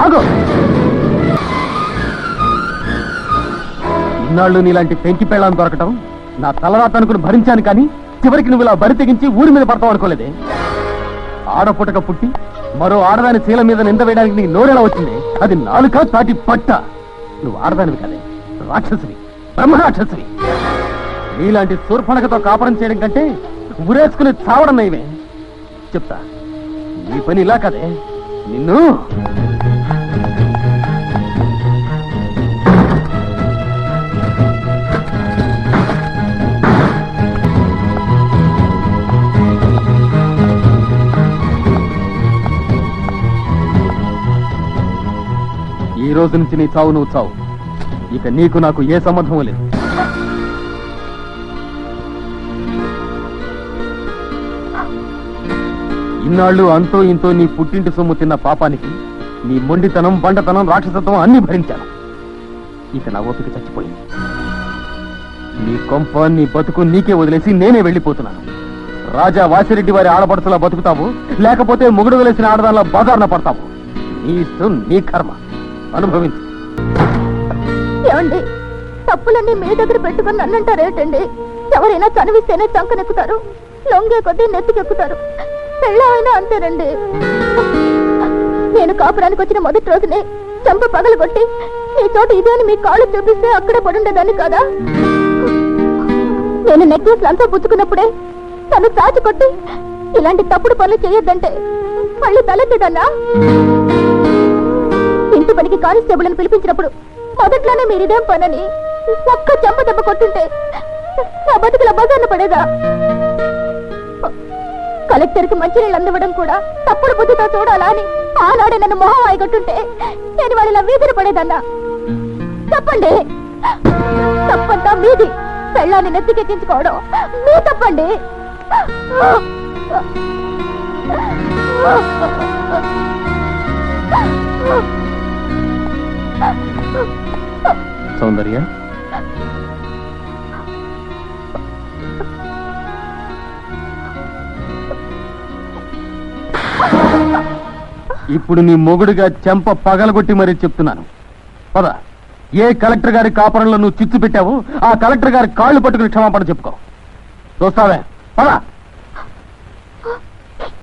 ఆగు. ఇన్నాళ్ళు నీలాంటి పెంకి పెళ్ళాన్ని దొరకటం నా తలరాత అనుకుని భరించాను, కానీ చివరికి నువ్వు ఇలా బరి తెగించి ఊరి మీద పడతావు అనుకోలేదే. ఆడపుటక పుట్టి మరో ఆడదాని చీల మీద నింద వేయడానికి నీకు నోరెలా వచ్చింది? అది నాలుక తాటి పట్ట. నువ్వు ఆడదానివి కదే, రాక్షసివి, బ్రహ్మరాక్షసివి. నీలాంటి శూర్పణఖతో కాపురం చేయడం కంటే ఉరేసుకుని చావడం నయమే. చెప్తా, నీ పని ఇలా కదే. నిన్ను ఈ రోజు నుంచి నీ చావు నువ్వు చావు. ఇక నీకు నాకు ఏ సంబంధం లేదు. ఇన్నాళ్ళు అంతో ఇంతో నీ పుట్టింటి సొమ్ము తిన్న పాపానికి నీ మొండితనం, బండతనం, రాక్షసత్వం అన్ని భరించాను. ఇక నా ఓపిక చచ్చిపోయింది. నీ కొంప, నీ బతుకు నీకే వదిలేసి నేనే వెళ్ళిపోతున్నాను. రాజా వాసిరెడ్డి వారి ఆడపడుతులా బతుకుతావు, లేకపోతే మొగుడు వెలిసిన ఆడదానిలా బజార్న పడతావు. నీ ఇష్టం, నీ కర్మ. అనుభవించు. ఏమండి, తప్పులన్నీ మీ దగ్గర పెట్టుకుని నన్నంటారేటండి? ఎవరైనా చనివిస్తేనే చంకనెక్కుతారు, లొంగే కొద్దీ నెత్తికెక్కుతారు. పెళ్ళైనా అంతేనండి. నేను కాపురానికి వచ్చిన మొదటి రోజునే చంప పగలగొట్టి ఈ చోట ఇదే అని మీ కాళ్ళు చూపిస్తే అక్కడే పడుండేదాన్ని కదా. నేను నెక్లెస్ అంతా పుచ్చుకున్నప్పుడే తను చాచి కొట్టి ఇలాంటి తప్పుడు పనులు చేయొద్దంటే మళ్ళీ తలెత్తదన్నా? ఇంటి పనికి కానిస్టేబుల్ అని పిలిపించినప్పుడు మొదట్లోనే మీరిదేం పనని ఒక్క చెంప దెబ్బ కొట్టుంటే నా బతుకుల బజార్న పడేదా? కలెక్టర్ కి మంచినీళ్ళు అందివ్వడం కూడా తప్పుడు బుద్ధితో చూడాలా అని ఆనాడే నన్ను మొహం ఆయిగొట్టుంటే నేను వాళ్ళ వీధిని పడేదన్నా? చెప్పండి, తప్పంతా మీది. పెళ్ళాన్ని నెత్తికెక్కించుకోవడం మీ తప్పండి. సౌందర్య, ఇప్పుడు నీ మొగుడుగా చెంప పగలగొట్టి మరీ చెప్తున్నాను. పద, ఏ కలెక్టర్ గారి కాపురంలో నువ్వు చిచ్చు పెట్టావు ఆ కలెక్టర్ గారి కాళ్ళు పట్టుకుని క్షమాపణ చెప్పుకో. చూస్తావే? పద.